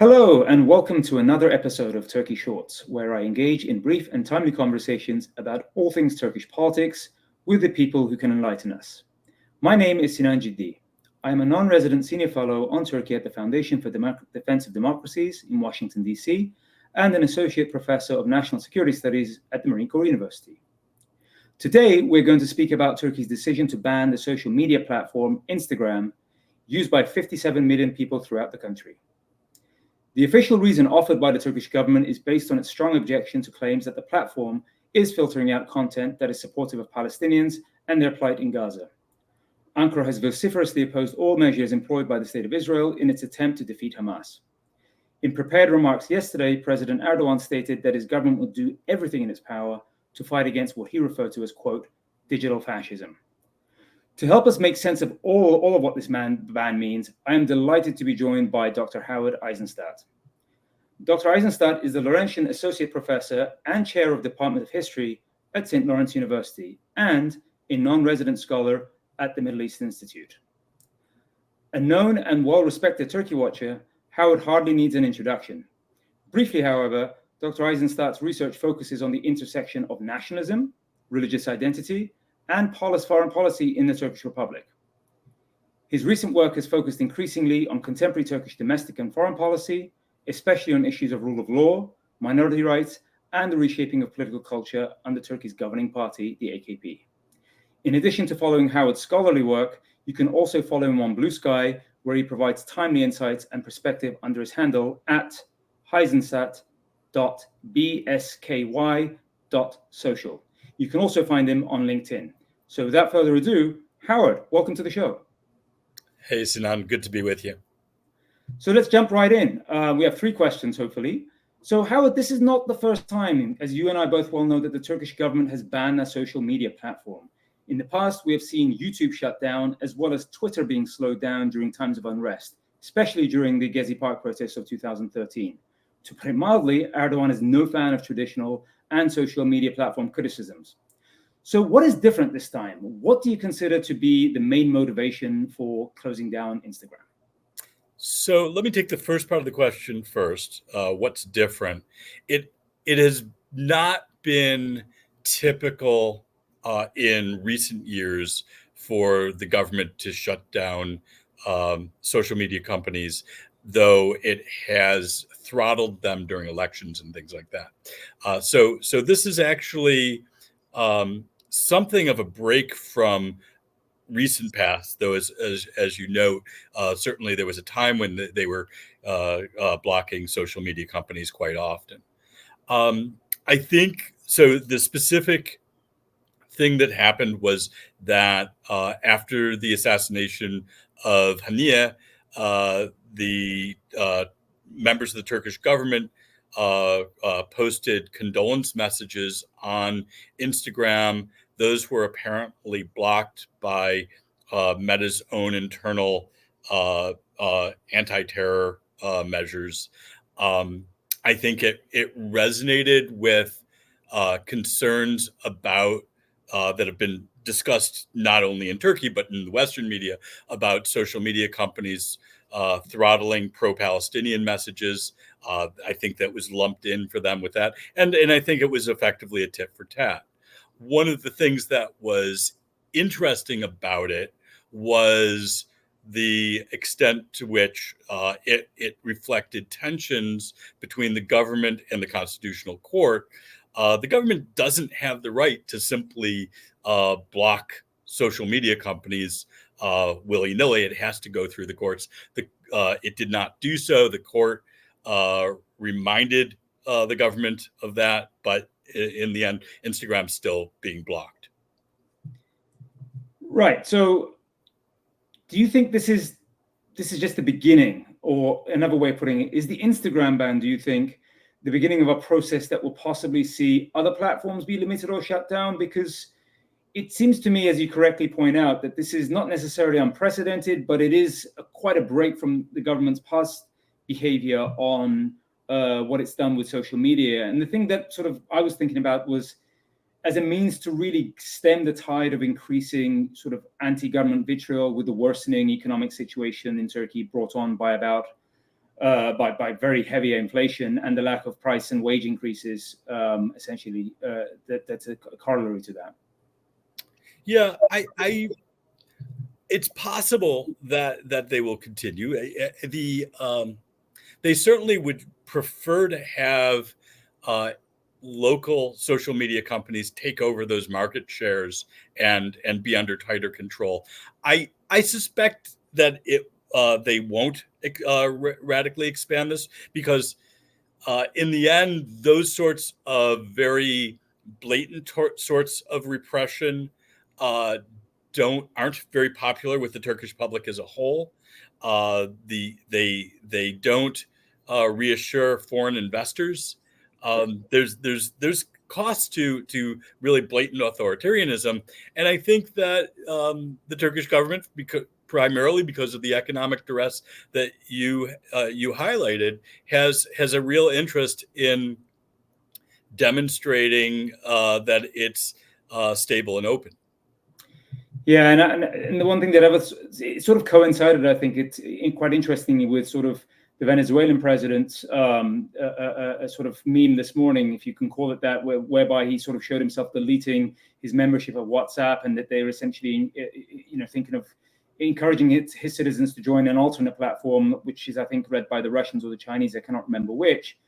Hello, and welcome to another episode of Turkey Shorts, where I engage in brief and timely conversations about all things Turkish politics with the people who can enlighten us. My name is Sinan Ciddi. I am a non-resident senior fellow on Turkey at the Foundation for Defense of Democracies in Washington, D.C., and an associate professor of national security studies at the Marine Corps University. Today, we're going to speak about Turkey's decision to ban the social media platform Instagram, used by 57 million people throughout the country. The official reason offered by the Turkish government is based on its strong objection to claims that the platform is filtering out content that is supportive of Palestinians and their plight in Gaza. Ankara has vociferously opposed all measures employed by the State of Israel in its attempt to defeat Hamas. In prepared remarks yesterday, President Erdogan stated that his government would do everything in its power to fight against what he referred to as, quote, digital fascism. To help us make sense of all of what this ban means, I am delighted to be joined by Dr. Howard Eisenstadt. Dr. Eisenstadt is the Laurentian Associate Professor and Chair of the Department of History at St. Lawrence University and a non-resident scholar at the Middle East Institute. A known and well-respected Turkey watcher, Howard hardly needs an introduction. Briefly, however, Dr. Eisenstadt's research focuses on the intersection of nationalism, religious identity, and foreign policy in the Turkish Republic. His recent work has focused increasingly on contemporary Turkish domestic and foreign policy, especially on issues of rule of law, minority rights, and the reshaping of political culture under Turkey's governing party, the AKP. In addition to following Howard's scholarly work, you can also follow him on Blue Sky, where he provides timely insights and perspective under his handle at heisenstadt.bsky.social. You can also find him on LinkedIn. So without further ado, Howard, welcome to the show. Hey, Sinan, good to be with you. So let's jump right in. We have three questions, hopefully. So Howard, this is not the first time, as you and I both well know, that the Turkish government has banned a social media platform. In the past, we have seen YouTube shut down, as well as Twitter being slowed down during times of unrest, especially during the Gezi Park protests of 2013. To put it mildly, Erdogan is no fan of traditional and social media platform criticisms. So what is different this time? What do you consider to be the main motivation for closing down Instagram? So let me take the first part of the question first. What's different? It has not been typical in recent years for the government to shut down social media companies, though it has throttled them during elections and things like that. So this is actually something of a break from recent past, though, as you note, certainly there was a time when they were blocking social media companies quite often. I think so. The specific thing that happened was that after the assassination of Haniyeh, the members of the Turkish government posted condolence messages on Instagram. Those were apparently blocked by Meta's own internal anti-terror measures. I think it resonated with concerns about that have been discussed not only in Turkey but in the Western media about social media companies throttling pro-Palestinian messages. I think that was lumped in for them with that, and I think it was effectively a tit for tat. One of the things that was interesting about it was the extent to which it reflected tensions between the government and the Constitutional Court. The government doesn't have the right to simply block social media companies willy-nilly. It has to go through the courts. It did not do so. The court reminded the government of that, but in the end, Instagram's still being blocked. Right. So do you think this is just the beginning, or another way of putting it, is the Instagram ban, do you think, the beginning of a process that will possibly see other platforms be limited or shut down? Because it seems to me, as you correctly point out, that this is not necessarily unprecedented, but it is quite a break from the government's past behavior on what it's done with social media. And the thing that sort of I was thinking about was, as a means to really stem the tide of increasing sort of anti-government vitriol with the worsening economic situation in Turkey brought on by about by very heavy inflation and the lack of price and wage increases. Essentially, that's a corollary to that. Yeah, it's possible that they will continue. They certainly would prefer to have local social media companies take over those market shares and be under tighter control. I suspect that they won't radically expand this because in the end, those sorts of very blatant sorts of repression aren't very popular with the Turkish public as a whole. They don't reassure foreign investors. There's costs to really blatant authoritarianism, and I think that the Turkish government, primarily because of the economic duress that you highlighted, has a real interest in demonstrating that it's stable and open. Yeah, and the one thing that it sort of coincided, I think it's quite interestingly, with sort of the Venezuelan president's a sort of meme this morning, if you can call it that, whereby he sort of showed himself deleting his membership of WhatsApp, and that they're essentially, thinking of encouraging his citizens to join an alternate platform, which is, I think, read by the Russians or the Chinese, I cannot remember which.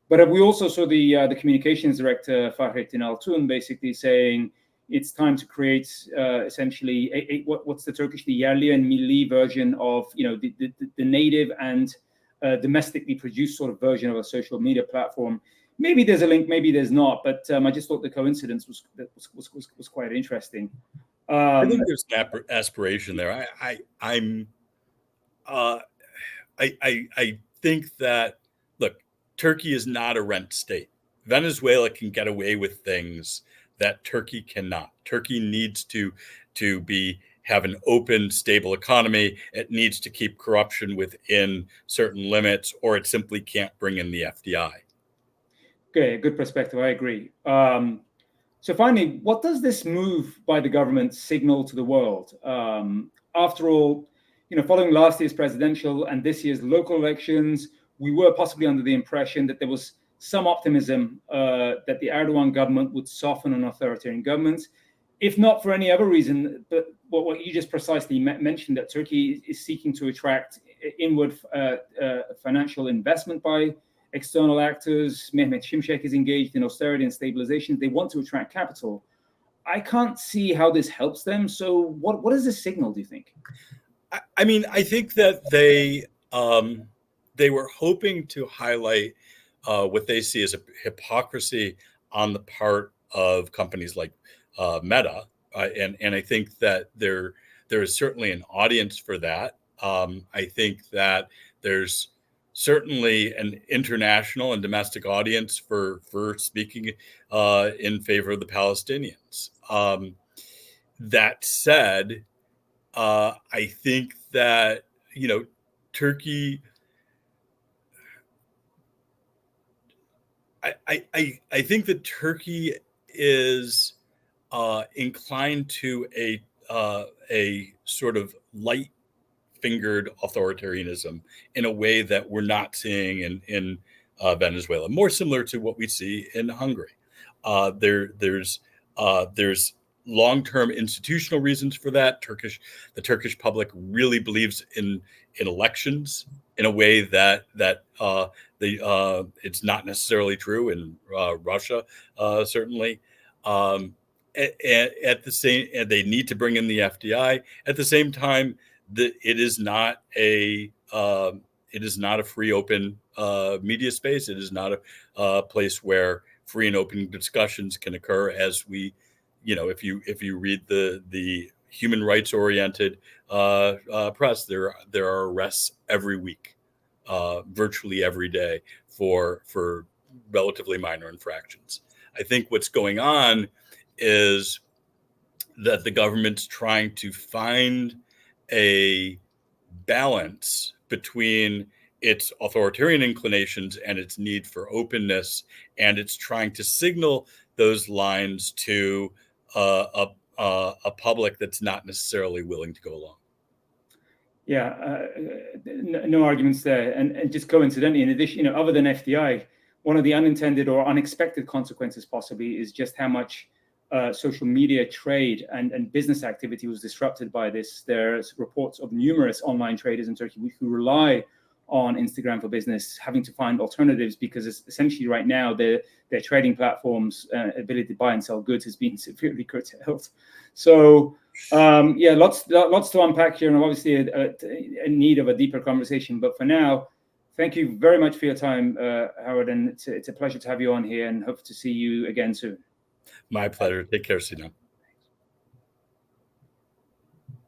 But we also saw the communications director, Fahrettin Altun, basically saying it's time to create essentially what's the Turkish, the yerli and milli version of the native and domestically produced sort of version of a social media platform. Maybe there's a link, maybe there's not, but I just thought the coincidence was quite interesting. I think there's an aspiration there. I think that, look, Turkey is not a rent state. Venezuela can get away with things that Turkey cannot. Turkey needs to have an open, stable economy. It needs to keep corruption within certain limits, or it simply can't bring in the FDI. Okay, good perspective. I agree. So finally, what does this move by the government signal to the world? After all, following last year's presidential and this year's local elections, we were possibly under the impression that there was some optimism that the Erdogan government would soften on authoritarian governments, if not for any other reason. But what you just precisely mentioned, that Turkey is seeking to attract inward financial investment by external actors. Mehmet Şimşek is engaged in austerity and stabilization. They want to attract capital. I can't see how this helps them. So what is this signal, do you think? I mean, I think that they were hoping to highlight what they see as a hypocrisy on the part of companies like Meta, and I think that there is certainly an audience for that. I think that there's certainly an international and domestic audience for speaking in favor of the Palestinians. That said, I think that Turkey. I think that Turkey is inclined to a sort of light-fingered authoritarianism in a way that we're not seeing in Venezuela, more similar to what we see in Hungary. There's long-term institutional reasons for that. The Turkish public really believes in elections in a way that it's not necessarily true in Russia, certainly. And they need to bring in the FDI. At the same time, it is not a free, open media space. It is not a place where free and open discussions can occur. As we, if you read the human rights oriented press, there are arrests every week, virtually every day for relatively minor infractions. I think what's going on is that the government's trying to find a balance between its authoritarian inclinations and its need for openness, and it's trying to signal those lines to a public that's not necessarily willing to go along. Yeah, no arguments there. And just coincidentally, in addition, other than FDI, one of the unintended or unexpected consequences possibly is just how much social media trade and business activity was disrupted by this. There's reports of numerous online traders in Turkey who rely on Instagram for business having to find alternatives because essentially right now their trading platforms' ability to buy and sell goods has been severely curtailed. So lots to unpack here, and obviously a need of a deeper conversation. But for now, thank you very much for your time, Howard, and it's a pleasure to have you on here, and hope to see you again soon. My pleasure. Take care, Sinan.